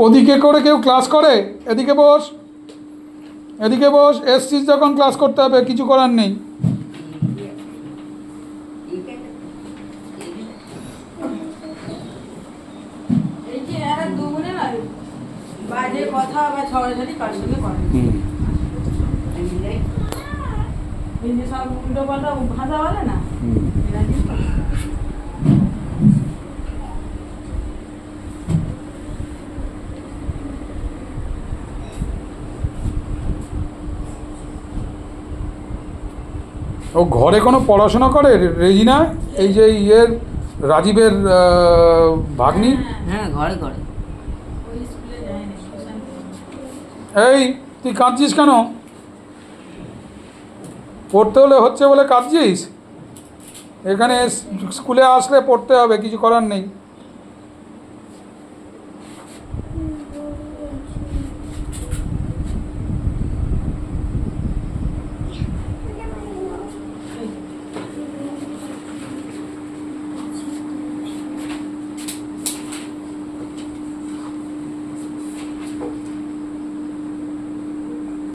ওদিকে করে কেউ ক্লাস করে? এদিকে বস, এদিকে বস। এসছিস যখন ক্লাস করতে হবে, কিছু করার নেই। এই যে এরা দুগুণে না বাজে কথা বা ছড়াছড়ি কার সঙ্গে করে। এই যে সব উল্টো পাল্টা ভাষা বলে না, এরা কি করে? ও ঘরে কোনো পড়াশোনা করে রেজিনা? এই যে ইয়ের রাজীবের ভাগ্নি। হ্যাঁ ঘরে করে। ওই স্কুলে যায় না, টিউশন করে। এই তুই কাঁদছিস কেন? পড়তে হলে হচ্ছে বলে কাঁদছিস? এখানে স্কুলে আসলে পড়তে হবে, কিছু করার নেই।